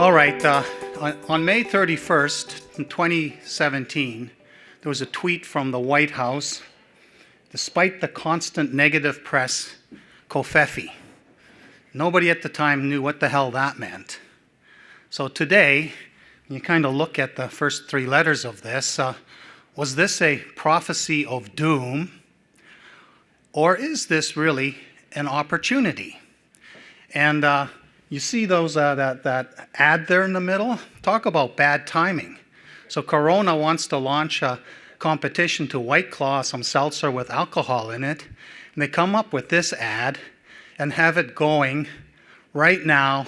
All right, on May 31st, 2017, there was a tweet from the White House. Despite the constant negative press, Kofefi. Nobody at the time knew what the hell that meant. So today, you kind of look at the first three letters of this. Was this a prophecy of doom? Or is this really an opportunity? And you see those that ad there in the middle? Talk about bad timing. So Corona wants to launch a competition to White Claw some seltzer with alcohol in it. And they come up with this ad and have it going right now,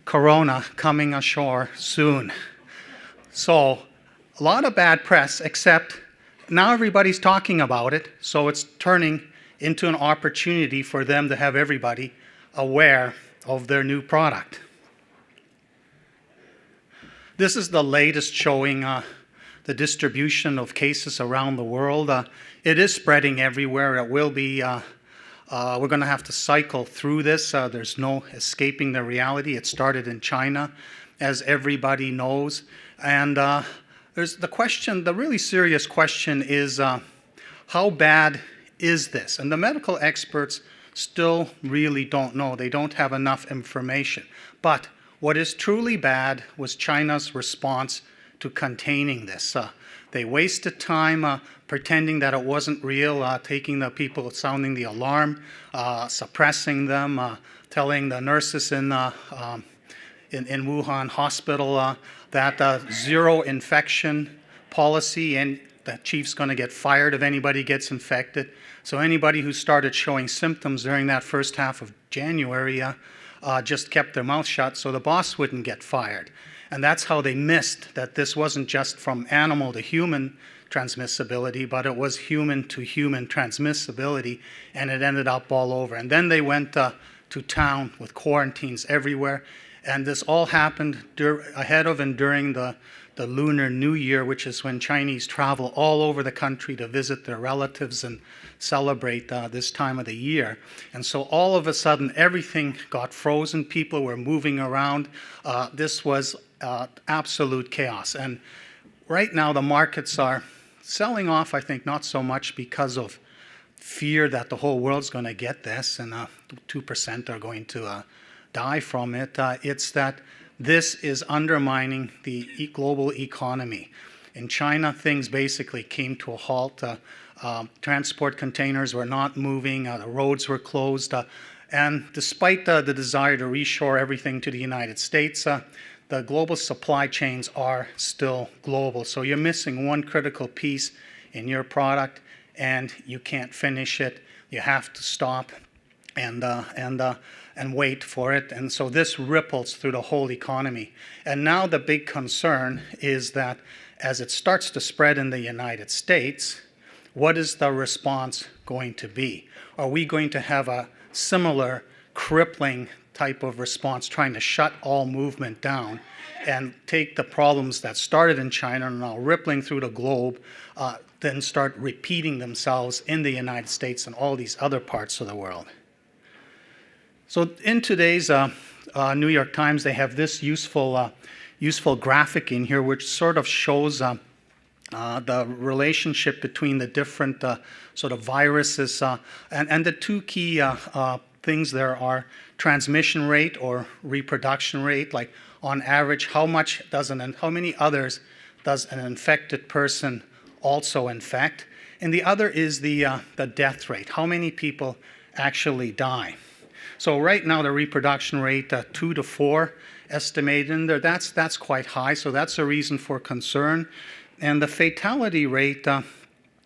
Corona coming ashore soon. So a lot of bad press, except now everybody's talking about it, so it's turning into an opportunity for them to have everybody aware of their new product. This is the latest showing the distribution of cases around the world. It is spreading everywhere. It will be, we're going to have to cycle through this. There's no escaping the reality. It started in China, as everybody knows. And there's the question, the really serious question is, how bad is this? And the medical experts still really don't know. They don't have enough information. But what is truly bad was China's response to containing this. They wasted time pretending that it wasn't real, taking the people, sounding the alarm, suppressing them, telling the nurses in Wuhan hospital that zero infection policy, and the chief's going to get fired if anybody gets infected. So anybody who started showing symptoms during that first half of January just kept their mouth shut so the boss wouldn't get fired. And that's how they missed that this wasn't just from animal to human transmissibility, but it was human to human transmissibility, and it ended up all over. And then they went to town with quarantines everywhere, and this all happened ahead of and during the Lunar New Year, which is when Chinese travel all over the country to visit their relatives and celebrate this time of the year. And so all of a sudden, everything got frozen. People were moving around. This was absolute chaos. And right now, the markets are selling off, I think, not so much because of fear that the whole world's going to get this and 2% are going to die from it. It's that this is undermining the global economy. In China, things basically came to a halt. Transport containers were not moving. The roads were closed. And despite the desire to reshore everything to the United States, the global supply chains are still global. So you're missing one critical piece in your product, and you can't finish it. You have to stop and wait for it. And so this ripples through the whole economy. And now the big concern is that as it starts to spread in the United States, what is the response going to be? Are we going to have a similar crippling type of response, trying to shut all movement down and take the problems that started in China and now rippling through the globe, then start repeating themselves in the United States and all these other parts of the world? So in today's New York Times, they have this useful graphic in here, which sort of shows the relationship between the different sort of viruses. And the two key things there are transmission rate or reproduction rate. Like on average, how many others does an infected person also infect? And the other is the death rate. How many people actually die? So right now the reproduction rate, 2 to 4 estimated in there, that's quite high, so that's a reason for concern. And the fatality rate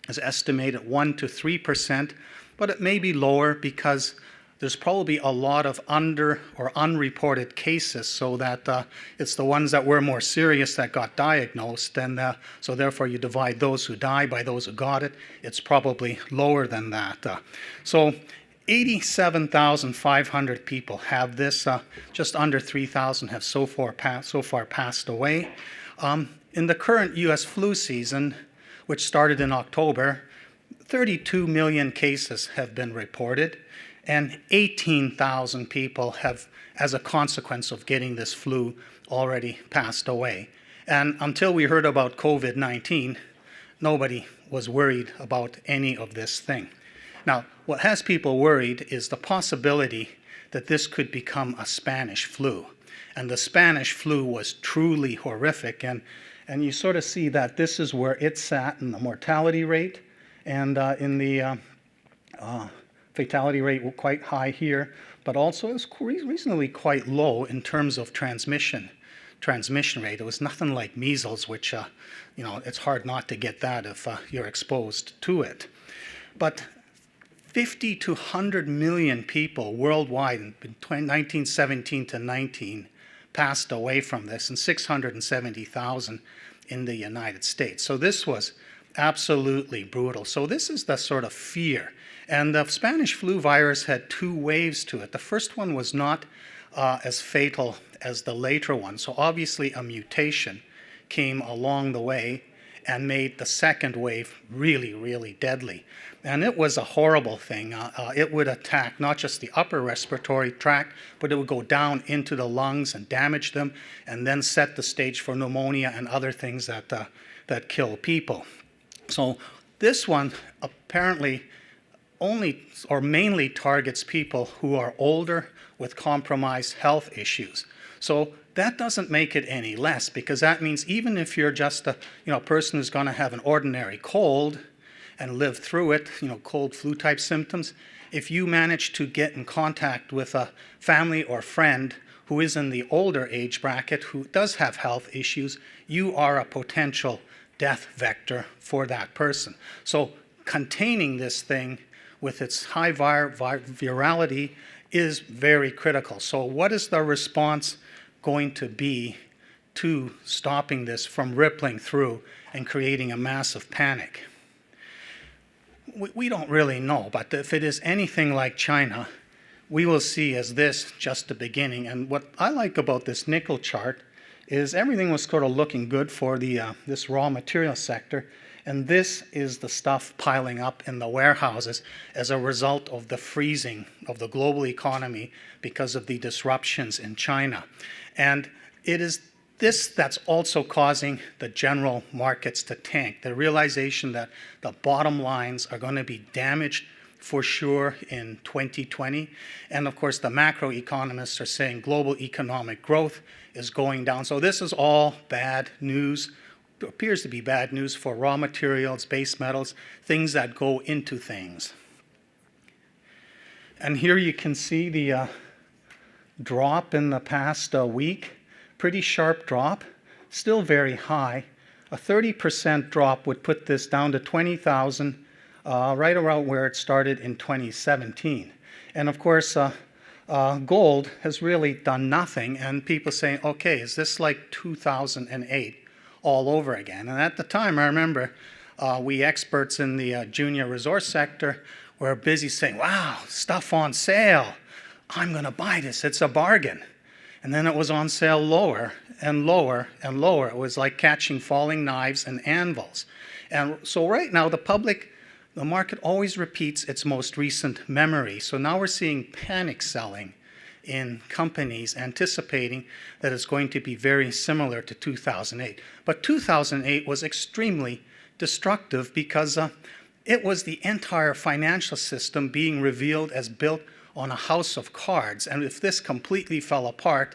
is estimated 1 to 3%, but it may be lower because there's probably a lot of under or unreported cases, so that it's the ones that were more serious that got diagnosed, and so therefore you divide those who die by those who got it. It's probably lower than that. So 87,500 people have this. Just under 3,000 have so far passed away. In the current U.S. flu season, which started in October, 32 million cases have been reported. And 18,000 people have, as a consequence of getting this flu, already passed away. And until we heard about COVID-19, nobody was worried about any of this thing. Now, what has people worried is the possibility that this could become a Spanish flu. And the Spanish flu was truly horrific. And you sort of see that this is where it sat in the mortality rate, and in the fatality rate were quite high here, but also it was reasonably quite low in terms of transmission rate. It was nothing like measles, which it's hard not to get that if you're exposed to it. But 50 to 100 million people worldwide in 1917 to 19 passed away from this, and 670,000 in the United States. So this was absolutely brutal. So this is the sort of fear. And the Spanish flu virus had two waves to it. The first one was not as fatal as the later one. So obviously a mutation came along the way and made the second wave really, really deadly. And it was a horrible thing. It would attack not just the upper respiratory tract, but it would go down into the lungs and damage them, and then set the stage for pneumonia and other things that kill people. So this one apparently only or mainly targets people who are older with compromised health issues. So that doesn't make it any less, because that means even if you're just a person who's going to have an ordinary cold and live through it, cold flu type symptoms, if you manage to get in contact with a family or friend who is in the older age bracket who does have health issues, you are a potential death vector for that person. So containing this thing with its high virality is very critical. So what is the response going to be to stopping this from rippling through and creating a massive panic? We don't really know, but if it is anything like China, we will see as this just the beginning. And what I like about this nickel chart is everything was sort of looking good for this raw material sector, and this is the stuff piling up in the warehouses as a result of the freezing of the global economy because of the disruptions in China. And it is this that's also causing the general markets to tank. The realization that the bottom lines are going to be damaged for sure in 2020. And of course, the macroeconomists are saying global economic growth is going down. So this is all bad news. It appears to be bad news for raw materials, base metals, things that go into things. And here you can see the drop in the past week. Pretty sharp drop, still very high. A 30% drop would put this down to 20,000, right around where it started in 2017. And of course, gold has really done nothing, and people saying, okay, is this like 2008 all over again? And at the time, I remember we experts in the junior resource sector were busy saying, wow, stuff on sale. I'm going to buy this. It's a bargain. And then it was on sale lower and lower and lower. It was like catching falling knives and anvils. And so right now, the market always repeats its most recent memory. So now we're seeing panic selling in companies anticipating that it's going to be very similar to 2008. But 2008 was extremely destructive because it was the entire financial system being revealed as built on a house of cards. And if this completely fell apart,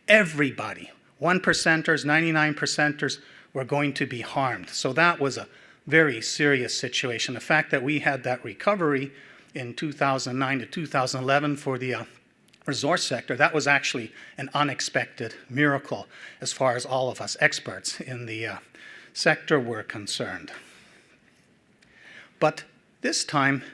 everybody, 1%ers, 99%ers, were going to be harmed. So that was a very serious situation. The fact that we had that recovery in 2009 to 2011 for the resource sector, that was actually an unexpected miracle as far as all of us experts in the sector were concerned. But this time,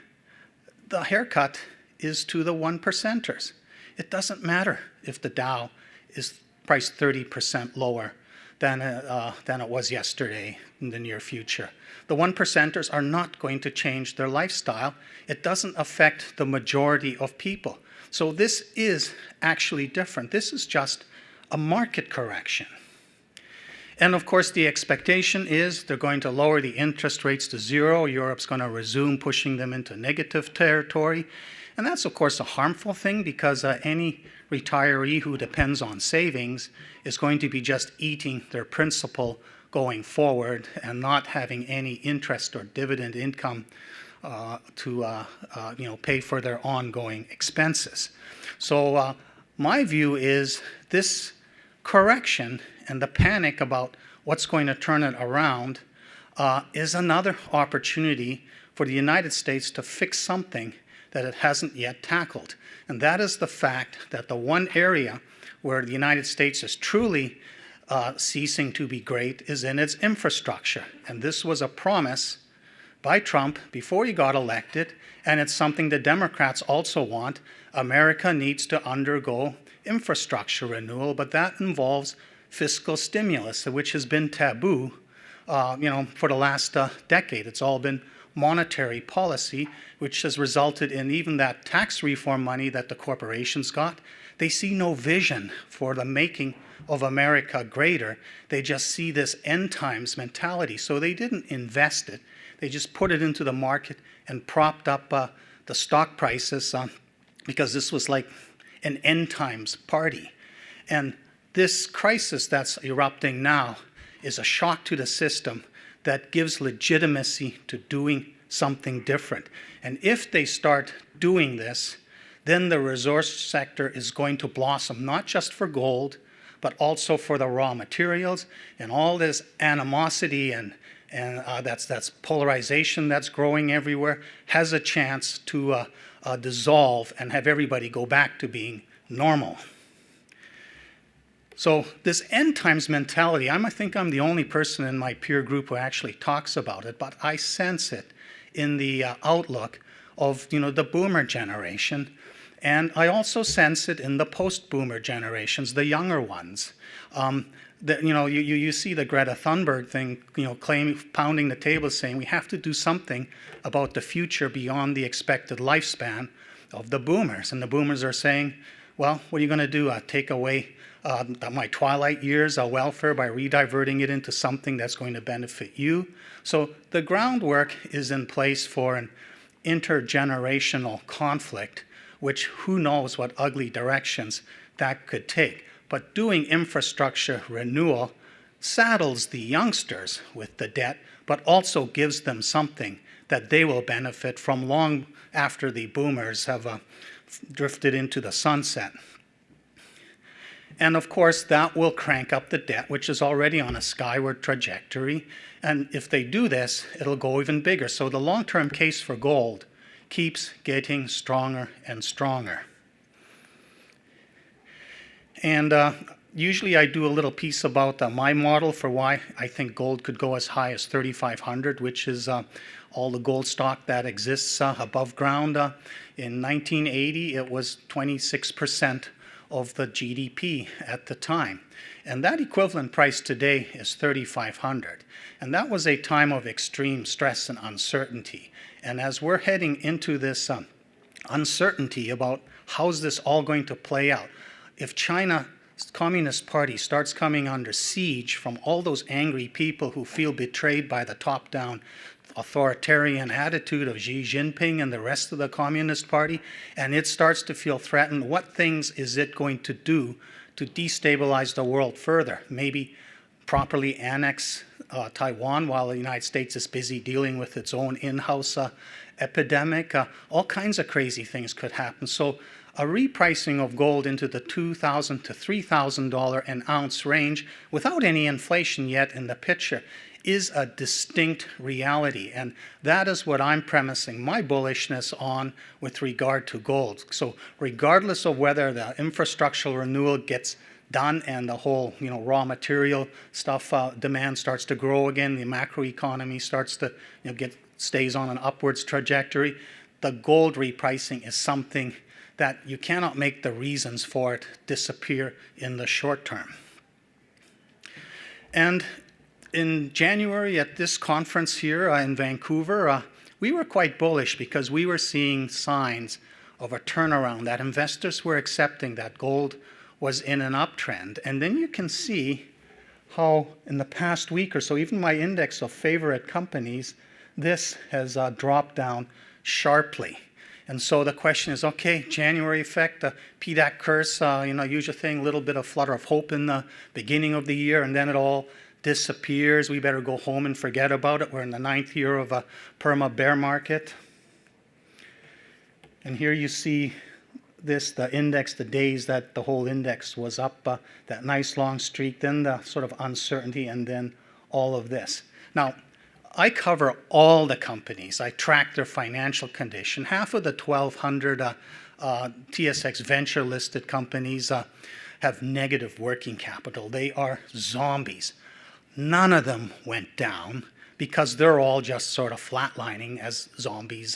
the haircut is to the 1%ers. It doesn't matter if the Dow is priced 30% lower than it was yesterday in the near future. The 1%ers are not going to change their lifestyle. It doesn't affect the majority of people. So this is actually different. This is just a market correction. And of course, the expectation is they're going to lower the interest rates to zero. Europe's going to resume pushing them into negative territory. And that's, of course, a harmful thing because any retiree who depends on savings is going to be just eating their principal going forward and not having any interest or dividend income to pay for their ongoing expenses. So my view is this correction and the panic about what's going to turn it around is another opportunity for the United States to fix something that it hasn't yet tackled. And that is the fact that the one area where the United States is truly ceasing to be great is in its infrastructure. And this was a promise by Trump before he got elected, and it's something the Democrats also want. America needs to undergo infrastructure renewal, but that involves fiscal stimulus, which has been taboo, for the last decade. It's all been monetary policy, which has resulted in even that tax reform money that the corporations got. They see no vision for the making of America greater. They just see this end times mentality. So they didn't invest it. They just put it into the market and propped up the stock prices because this was like an end times party. And this crisis that's erupting now is a shock to the system that gives legitimacy to doing something different. And if they start doing this, then the resource sector is going to blossom, not just for gold, but also for the raw materials. And all this animosity and that's polarization that's growing everywhere has a chance to dissolve and have everybody go back to being normal. So this end times mentality, I think I'm the only person in my peer group who actually talks about it, but I sense it in the outlook of the boomer generation, and I also sense it in the post-boomer generations, the younger ones. You see the Greta Thunberg thing, pounding the table, saying we have to do something about the future beyond the expected lifespan of the boomers, and the boomers are saying, well, what are you going to do? Take away my twilight years welfare by rediverting it into something that's going to benefit you? So the groundwork is in place for an intergenerational conflict, which who knows what ugly directions that could take. But doing infrastructure renewal saddles the youngsters with the debt, but also gives them something that they will benefit from long after the boomers have drifted into the sunset. And of course, that will crank up the debt, which is already on a skyward trajectory. And if they do this, it'll go even bigger. So the long-term case for gold keeps getting stronger and stronger. And usually I do a little piece about my model for why I think gold could go as high as 3,500, which is all the gold stock that exists above ground. In 1980, it was 26% of the GDP at the time. And that equivalent price today is 3,500. And that was a time of extreme stress and uncertainty. And as we're heading into this uncertainty about how's this all going to play out, if China's Communist Party starts coming under siege from all those angry people who feel betrayed by the top-down authoritarian attitude of Xi Jinping and the rest of the Communist Party, and it starts to feel threatened, what things is it going to do to destabilize the world further? Maybe properly annex Taiwan while the United States is busy dealing with its own in-house epidemic. All kinds of crazy things could happen. So a repricing of gold into the $2,000 to $3,000 an ounce range without any inflation yet in the picture is a distinct reality. And that is what I'm premising my bullishness on with regard to gold. So regardless of whether the infrastructural renewal gets done and the whole raw material stuff demand starts to grow again, the macroeconomy starts to stays on an upwards trajectory, the gold repricing is something that you cannot make the reasons for it disappear in the short term. And in January at this conference here in Vancouver, we were quite bullish because we were seeing signs of a turnaround, that investors were accepting that gold was in an uptrend. And then you can see how in the past week or so, even my index of favorite companies, this has dropped down sharply. And so the question is, okay, January effect, the PDAC curse, usual thing, a little bit of flutter of hope in the beginning of the year, and then it all disappears. We better go home and forget about it. We're in the 9th year of a perma bear market. And here you see this, the index, the days that the whole index was up, that nice long streak, then the sort of uncertainty, and then all of this. Now, I cover all the companies. I track their financial condition. Half of the 1,200 TSX venture listed companies have negative working capital. They are zombies. None of them went down because they're all just sort of flatlining as zombies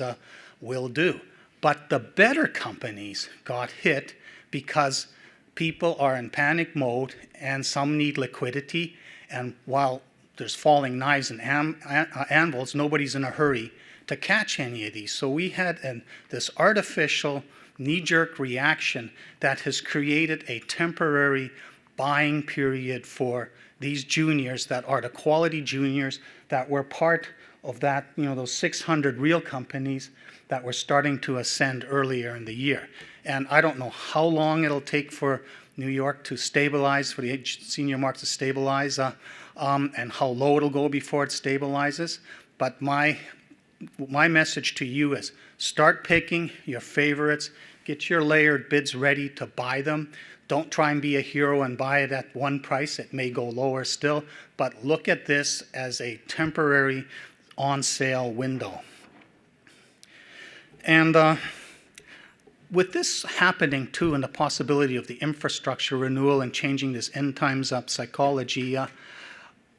will do. But the better companies got hit because people are in panic mode and some need liquidity. And while there's falling knives and anvils, nobody's in a hurry to catch any of these. So we had this artificial knee-jerk reaction that has created a temporary buying period for these juniors that are the quality juniors that were part of that, those 600 real companies that were starting to ascend earlier in the year. And I don't know how long it'll take for New York to stabilize, for the senior market to stabilize, and how low it'll go before it stabilizes. But my message to you is start picking your favorites, get your layered bids ready to buy them. Don't try and be a hero and buy it at one price. It may go lower still, but look at this as a temporary on sale window. And with this happening too, and the possibility of the infrastructure renewal and changing this end times up psychology,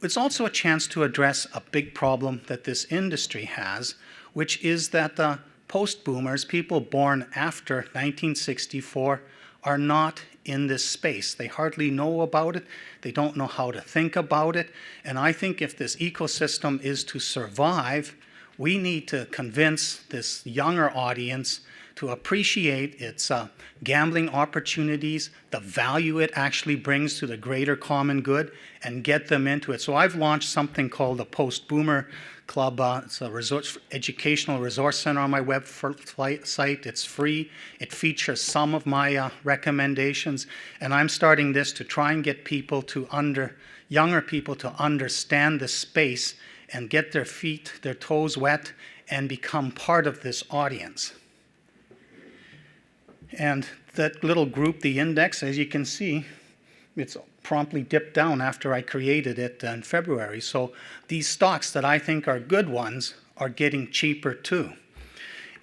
it's also a chance to address a big problem that this industry has, which is that post-boomers, people born after 1964, are not in this space. They hardly know about it. They don't know how to think about it. And I think if this ecosystem is to survive, we need to convince this younger audience to appreciate its gambling opportunities, the value it actually brings to the greater common good, and get them into it. So I've launched something called the Post-Boomer Club. It's a educational resource center on my website. It's free. It features some of my recommendations. And I'm starting this to try and get younger people to understand the space and get their toes wet and become part of this audience. And that little group, the index, as you can see, it's promptly dipped down after I created it in February. So these stocks that I think are good ones are getting cheaper too.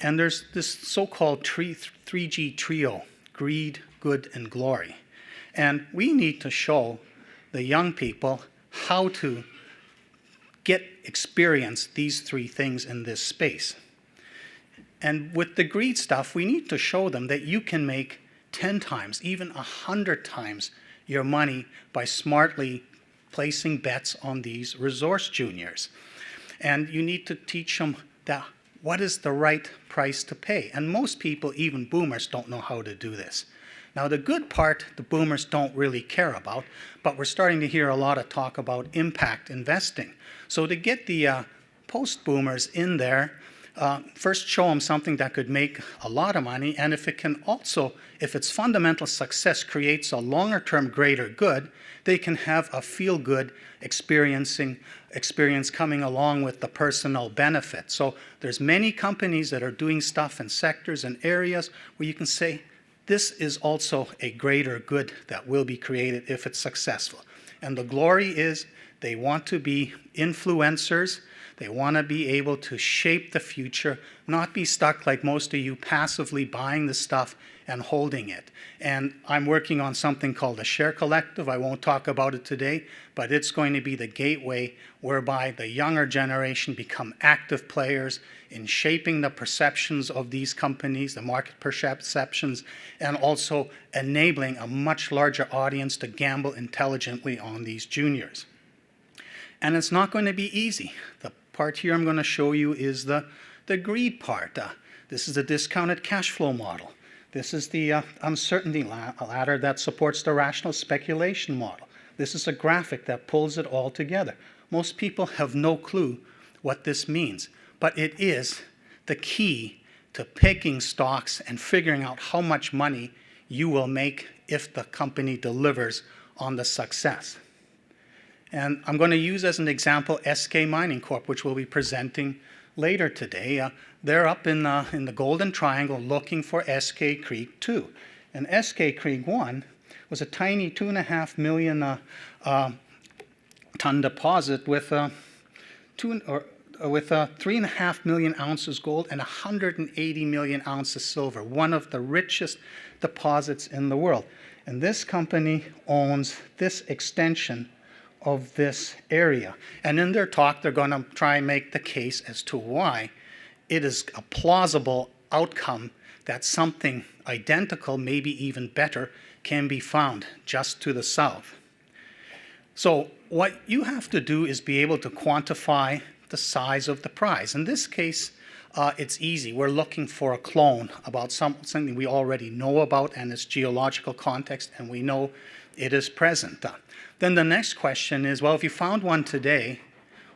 And there's this so-called 3G trio, greed, good, and glory. And we need to show the young people how to experience these three things in this space. And with the greed stuff, we need to show them that you can make 10 times, even 100 times your money by smartly placing bets on these resource juniors. And you need to teach them that what is the right price to pay. And most people, even boomers, don't know how to do this. Now, the good part, the boomers don't really care about, but we're starting to hear a lot of talk about impact investing. So to get the post-boomers in there, first show them something that could make a lot of money, and if its fundamental success creates a longer-term greater good, they can have a feel-good experience coming along with the personal benefit. So there's many companies that are doing stuff in sectors and areas where you can say, this is also a greater good that will be created if it's successful. And the glory is they want to be influencers. They want to be able to shape the future, not be stuck like most of you passively buying the stuff and holding it. And I'm working on something called a share collective. I won't talk about it today, but it's going to be the gateway whereby the younger generation become active players in shaping the perceptions of these companies, the market perceptions, and also enabling a much larger audience to gamble intelligently on these juniors. And it's not going to be easy. The part here I'm going to show you is the greed part. This is the discounted cash flow model. This is the uncertainty ladder that supports the rational speculation model. This is a graphic that pulls it all together. Most people have no clue what this means, but it is the key to picking stocks and figuring out how much money you will make if the company delivers on the success. And I'm going to use as an example SK Mining Corp, which we'll be presenting later today. They're up in the Golden Triangle looking for SK Creek 2. And SK Creek 1 was a tiny 2.5 million ton deposit with 3.5 million ounces gold and 180 million ounces silver, one of the richest deposits in the world. And this company owns this extension of this area. And in their talk, they're going to try and make the case as to why it is a plausible outcome that something identical, maybe even better, can be found just to the south. So what you have to do is be able to quantify the size of the prize. In this case, it's easy. We're looking for a clone about something we already know about and its geological context, and we know it is present. Then the next question is, well, if you found one today,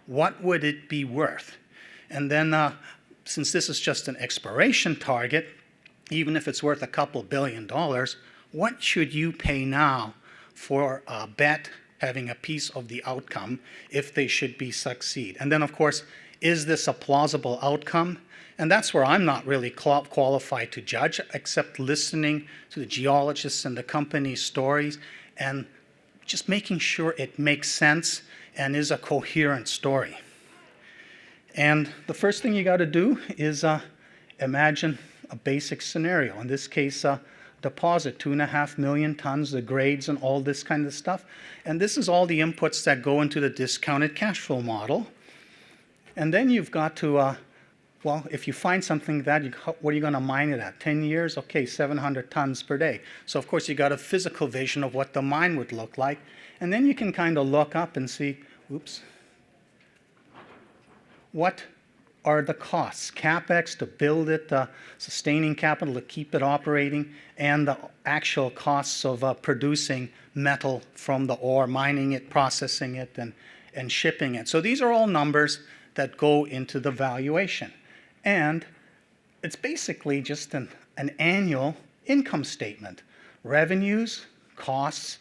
what would it be worth? And then since this is just an exploration target, even if it's worth a couple $1 billion, what should you pay now for a bet having a piece of the outcome if they should be succeed? And then, of course, is this a plausible outcome? And that's where I'm not really qualified to judge, except listening to the geologists and the company's stories and just making sure it makes sense and is a coherent story. And the first thing you got to do is imagine a basic scenario. In this case, deposit 2.5 million tons, the grades and all this kind of stuff. And this is all the inputs that go into the discounted cash flow model. And then you've got to, well, if you find something that, what are you going to mine it at? 10 years? Okay, 700 tons per day. So of course you got a physical vision of what the mine would look like. And then you can kind of look up and see, oops, what are the costs? CapEx to build it, sustaining capital to keep it operating, and the actual costs of producing metal from the ore, mining it, processing it, and shipping it. So these are all numbers that go into the valuation. And it's basically just an annual income statement. Revenues, costs,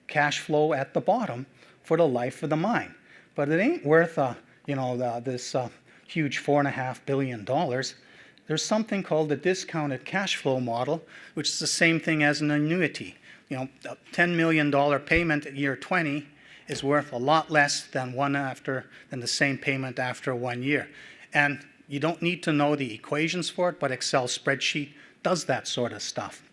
cash flow at the bottom for the life of the mine. But it ain't worth this huge $4.5 billion. There's something called the discounted cash flow model, which is the same thing as an annuity. A $10 million payment at year 20 is worth a lot less than the same payment after 1 year. And you don't need to know the equations for it, but Excel spreadsheet does that sort of stuff.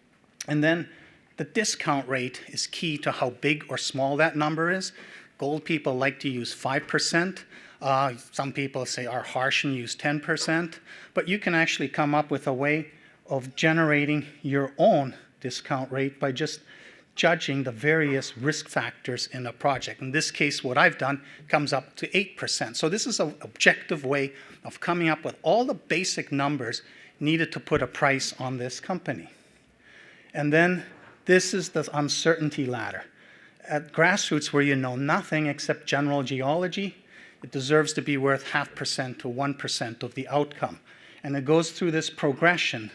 And then the discount rate is key to how big or small that number is. Gold people like to use 5%. Some people are harsh and use 10%. But you can actually come up with a way of generating your own discount rate by just judging the various risk factors in a project. In this case, what I've done comes up to 8%. So this is an objective way of coming up with all the basic numbers needed to put a price on this company. And then this is the uncertainty ladder. At grassroots, where you know nothing except general geology, it deserves to be worth 0.5% to 1% of the outcome. And it goes through this progression.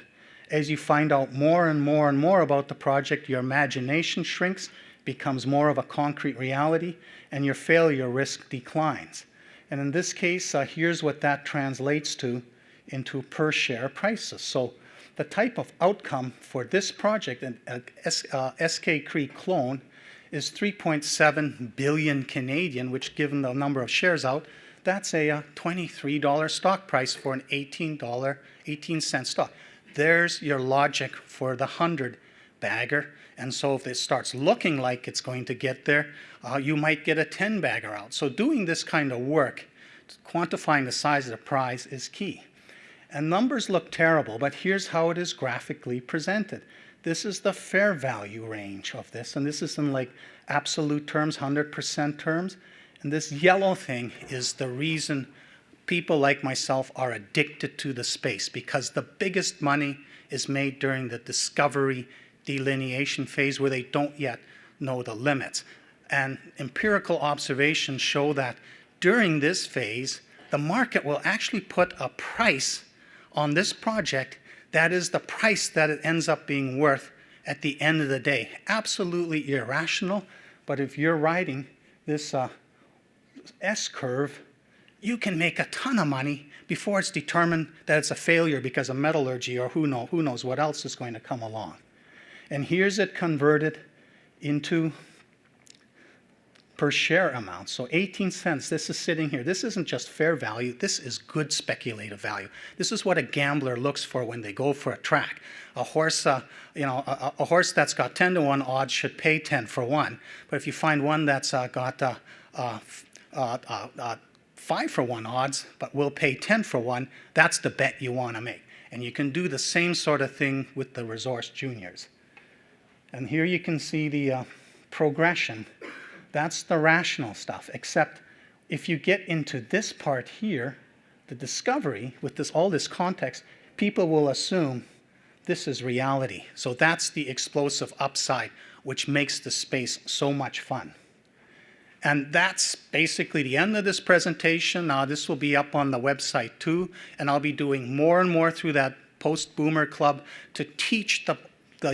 As you find out more and more and more about the project, your imagination shrinks, becomes more of a concrete reality, and your failure risk declines. And in this case, here's what that translates to into per share prices. So the type of outcome for this project, SK Creek clone, is 3.7 billion Canadian, which given the number of shares out, that's a $23 stock price for an $18 stock. There's your logic for the 100 bagger. And so if it starts looking like it's going to get there, you might get a 10 bagger out. So doing this kind of work, quantifying the size of the prize is key. And numbers look terrible, but here's how it is graphically presented. This is the fair value range of this, and this is in like absolute terms, 100% terms. And this yellow thing is the reason people like myself are addicted to the space, because the biggest money is made during the discovery delineation phase where they don't yet know the limits. And empirical observations show that during this phase, the market will actually put a price on this project That is the price that it ends up being worth at the end of the day. Absolutely irrational, but if you're riding this S-curve, you can make a ton of money before it's determined that it's a failure because of metallurgy or who knows what else is going to come along. And here's it converted into per share amount. So 18 cents, this is sitting here. This isn't just fair value, this is good speculative value. This is what a gambler looks for when they go for a track. A horse, a horse that's got 10 to 1 odds should pay 10 for 1. But if you find one that's got 5 for 1 odds, but will pay 10 for 1, that's the bet you want to make. And you can do the same sort of thing with the resource juniors. And here you can see the progression. That's the rational stuff, except if you get into this part here, the discovery, with all this context, people will assume this is reality. So that's the explosive upside, which makes the space so much fun. And that's basically the end of this presentation. This will be up on the website too, and I'll be doing more and more through that post-boomer club to teach the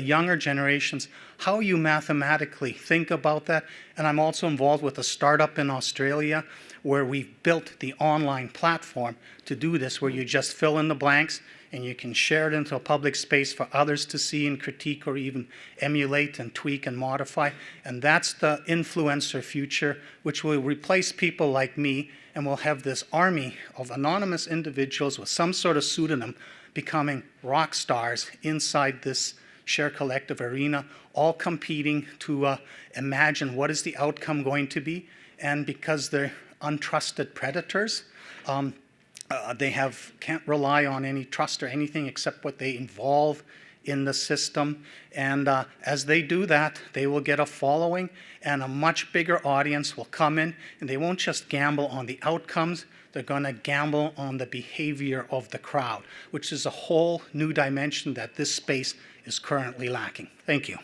younger generations how you mathematically think about that. And I'm also involved with a startup in Australia where we've built the online platform to do this, where you just fill in the blanks and you can share it into a public space for others to see and critique or even emulate and tweak and modify. And that's the influencer future, which will replace people like me, and we'll have this army of anonymous individuals with some sort of pseudonym becoming rock stars inside this Share Collective arena, all competing to imagine what is the outcome going to be. And because they're untrusted predators, they can't rely on any trust or anything except what they involve in the system. And as they do that, they will get a following, and a much bigger audience will come in, and they won't just gamble on the outcomes, they're going to gamble on the behavior of the crowd, which is a whole new dimension that this space is currently lacking. Thank you.